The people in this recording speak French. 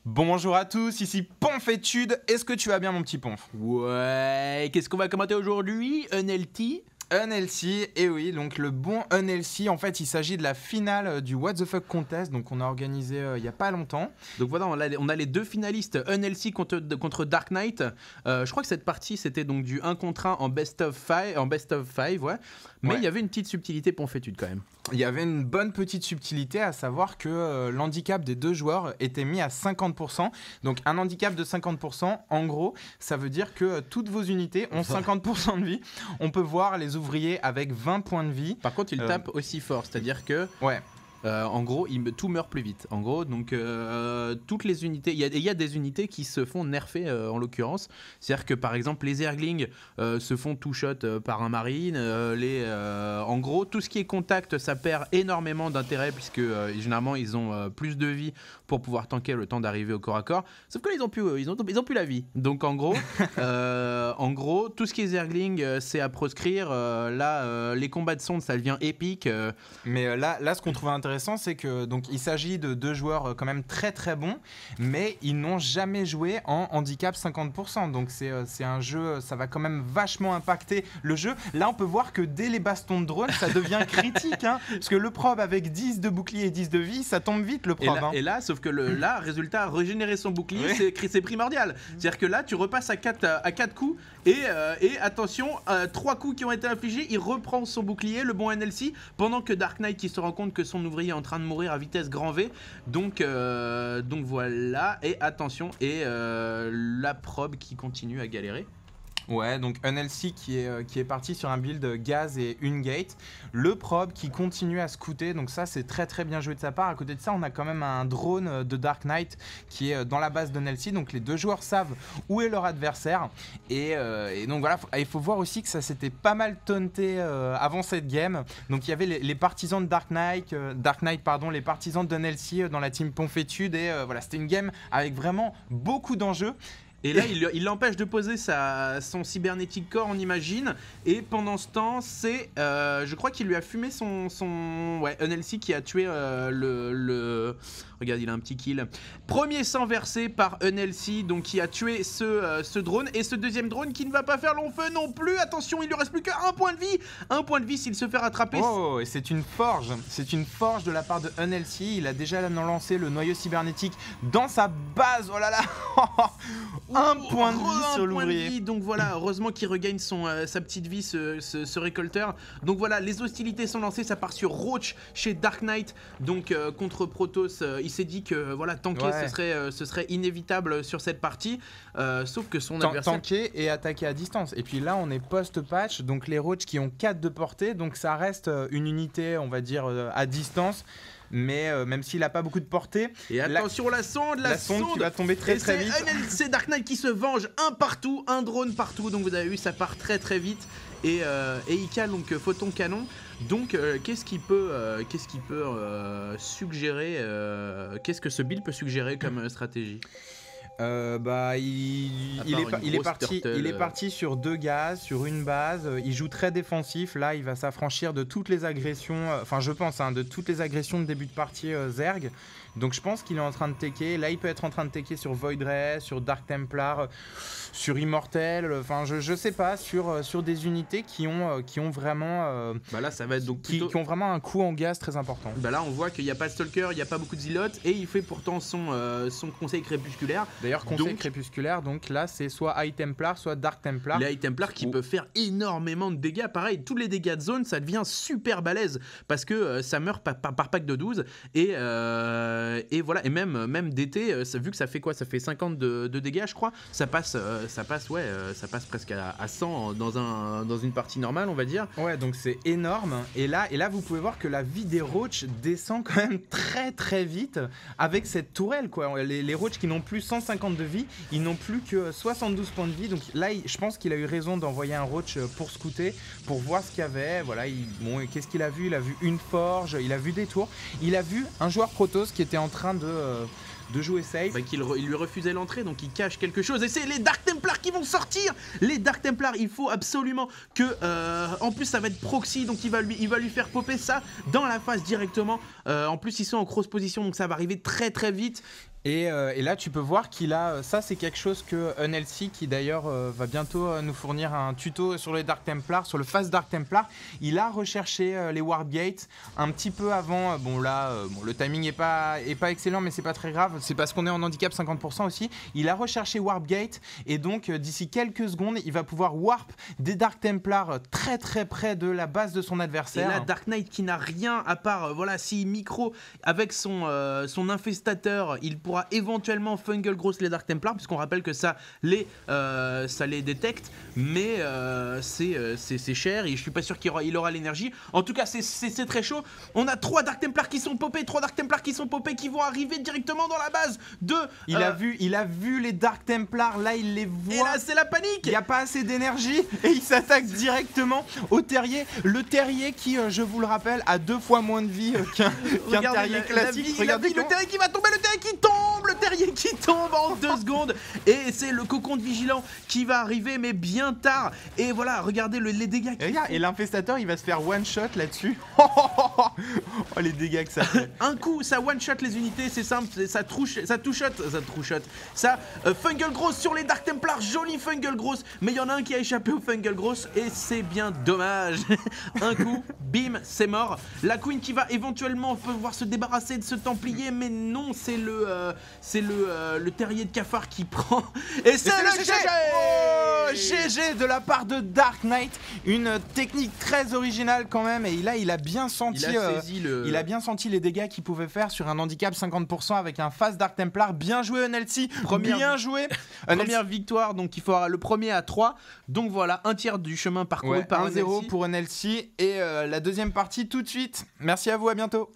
Bonjour à tous, ici Ponfétude. Est-ce que tu vas bien mon petit Ponf? Ouais, qu'est-ce qu'on va commenter aujourd'hui? NLT? Unhealthy, et oui, donc le bon Unhealthy, en fait il s'agit de la finale du What the Fuck Contest, donc on a organisé il y a pas longtemps. Donc voilà, on a les deux finalistes, Unhealthy contre Dark Knight. Je crois que cette partie c'était donc du 1 contre 1 en best of 5, ouais. Mais il y avait une petite subtilité Ponfétude quand même. Il y avait une bonne petite subtilité, à savoir que l'handicap des deux joueurs était mis à 50%. Donc un handicap de 50%, en gros, ça veut dire que toutes vos unités ont 50% de vie. On peut voir les ouvriers avec 20 points de vie. Par contre, ils tapent aussi fort, c'est-à-dire que... Ouais. En gros, tout meurt plus vite. En gros, donc toutes les unités, il y a des unités qui se font nerfer en l'occurrence. C'est-à-dire que par exemple, les Zerglings se font two-shot par un marine. En gros, tout ce qui est contact, ça perd énormément d'intérêt puisque généralement ils ont plus de vie pour pouvoir tanker le temps d'arriver au corps à corps. Sauf que là, ils ont plus la vie. Donc en gros, tout ce qui est Zergling, c'est à proscrire. Les combats de sonde, ça devient épique. Mais là, ce qu'on trouvait intéressant, c'est que donc il s'agit de deux joueurs quand même très très bons, mais ils n'ont jamais joué en handicap 50%. Donc c'est un jeu, ça va quand même vachement impacter le jeu. Là, on peut voir que dès les bastons de drone, ça devient critique, hein, parce que le prob avec 10 de bouclier et 10 de vie, ça tombe vite le prob. Et là, sauf que résultat, régénérer son bouclier, c'est primordial. C'est-à-dire que là, tu repasses à 4 coups et attention, 3 coups qui ont été infligés, il reprend son bouclier, le bon NLC, pendant que Dark Knight qui se rend compte que son ouvrier est en train de mourir à vitesse grand V. Donc voilà, et attention, et la probe qui continue à galérer. Ouais, donc Unhealthy qui est parti sur un build gaz et une gate. Le probe qui continue à scouter, donc ça c'est très très bien joué de sa part. À côté de ça, on a quand même un drone de Dark Knight qui est dans la base d'Unhealthy. Donc les deux joueurs savent où est leur adversaire. Et donc voilà, il faut voir aussi que ça s'était pas mal taunté avant cette game. Donc il y avait les partisans de Dark Knight, les partisans d'Unhealthy dans la team Ponfétude. Et voilà, c'était une game avec vraiment beaucoup d'enjeux. Et là, il l'empêche de poser son cybernétique corps, on imagine. Et pendant ce temps, je crois qu'il lui a fumé son Unhealthy qui a tué Regarde, il a un petit kill. Premier sang versé par Unhealthy, donc qui a tué ce drone. Et ce deuxième drone qui ne va pas faire long feu non plus. Attention, il lui reste plus qu'un point de vie. Un point de vie s'il se fait rattraper. Oh, et c'est une forge. C'est une forge de la part de Unhealthy. Il a déjà lancé le noyau cybernétique dans sa base. Oh là là. Un point de vie sur l'ouvrier. Donc voilà, heureusement qu'il regagne sa petite vie, ce récolteur. Donc voilà, les hostilités sont lancées. Ça part sur Roach chez Dark Knight. Donc contre Protoss, il s'est dit que voilà, tanker ce serait inévitable sur cette partie. Sauf que son adversaire... Tanker et attaquer à distance. Et puis là, on est post-patch. Donc les Roach qui ont 4 de portée. Donc ça reste une unité, on va dire, à distance. Mais même s'il n'a pas beaucoup de portée. Et attention, la sonde qui va tomber très très vite. C'est Dark Knight qui se venge, un drone partout. Donc vous avez vu, ça part très très vite. Et il cale donc photon canon. Donc qu'est-ce qu'il peut suggérer, qu'est-ce que ce build peut suggérer comme stratégie? Il est parti sur 2 gaz, sur une base. Il joue très défensif. Là, il va s'affranchir de toutes les agressions. Enfin, je pense, de toutes les agressions de début de partie Zerg. Donc, je pense qu'il est en train de techer. Là, il peut être en train de techer sur Void Ray, sur Dark Templar, sur Immortel. Enfin, je sais pas, sur des unités qui ont vraiment. Là, ça va être donc qui ont vraiment un coût en gaz très important. Là, on voit qu'il n'y a pas de Stalker, il n'y a pas beaucoup de Zealotes, et il fait pourtant son conseil crépusculaire. D'ailleurs, conseil crépusculaire, donc là, c'est soit High Templar, soit Dark Templar. Les High Templar qui peuvent faire énormément de dégâts. Pareil, tous les dégâts de zone, ça devient super balèze parce que ça meurt par pack de 12. Et voilà, et même DT, vu que ça fait quoi? Ça fait 50 de dégâts, je crois. Ça passe presque à 100 dans une partie normale, on va dire. Ouais, donc c'est énorme. Et là, vous pouvez voir que la vie des Roach descend quand même très très vite avec cette tourelle, quoi. Les Roach qui n'ont plus 150 de vie, ils n'ont plus que 72 points de vie. Donc là, je pense qu'il a eu raison d'envoyer un Roach pour scouter, pour voir ce qu'il y avait. Voilà, qu'est-ce qu'il a vu? Il a vu une forge, il a vu des tours, il a vu un joueur Protoss qui était en train de jouer safe. Il lui refusait l'entrée, donc il cache quelque chose. Et c'est les Dark Templars qui vont sortir. Les Dark Templars, il faut absolument que... en plus, ça va être proxy, donc il va lui faire popper ça dans la face directement. En plus, ils sont en cross position, donc ça va arriver très très vite. Et là, tu peux voir qu'il a... Ça, c'est quelque chose que Unhealthy, qui d'ailleurs va bientôt nous fournir un tuto sur les Dark Templars, sur le Fast Dark Templar. Il a recherché les Warp Gates un petit peu avant. Bon, là, le timing est pas excellent, mais c'est pas très grave. C'est parce qu'on est en handicap 50% aussi. Il a recherché Warp Gate. Et donc, d'ici quelques secondes, il va pouvoir warp des Dark Templars très très près de la base de son adversaire. Et là, Dark Knight qui n'a rien à part, si micro avec son infestateur, il pourra éventuellement fungal gross les Dark Templars, puisqu'on rappelle que ça les détecte, mais c'est cher et je suis pas sûr qu'il aura l'énergie. En tout cas, c'est très chaud. On a 3 Dark Templars qui sont popés, qui vont arriver directement dans la base de... Il a vu les Dark Templars, là il les voit. Et là, c'est la panique. Il n'y a pas assez d'énergie et il s'attaque directement au terrier. Le terrier qui, je vous le rappelle, a 2 fois moins de vie qu'un terrier classique. Regardez le terrier qui va tomber, le terrier qui tombe en 2 secondes. Et c'est le cocon de vigilant qui va arriver, mais bien tard. Et voilà, regardez les dégâts. Et l'infestateur, il va se faire one shot là-dessus. Oh, les dégâts que ça fait. Un coup, ça one shot les unités, c'est simple, ça two-shot. Ça fungal gross sur les Dark Templars, joli fungal gross. Mais il y en a un qui a échappé au fungal gross et c'est bien dommage. Un coup, bim, c'est mort. La Queen qui va éventuellement pouvoir se débarrasser de ce Templier, mais non, c'est le terrier de cafard qui prend. Et c'est le GG. GG de la part de Dark Knight, une technique très originale quand même, et là il a bien senti, il a bien senti les dégâts qu'il pouvait faire sur un handicap 50% avec un Fast Dark Templar. Bien joué Unhealthy, bien joué. Première victoire, donc il faudra le premier à 3, donc voilà, un tiers du chemin parcouru par 1-0 pour Unhealthy, et la deuxième partie tout de suite. Merci à vous, à bientôt.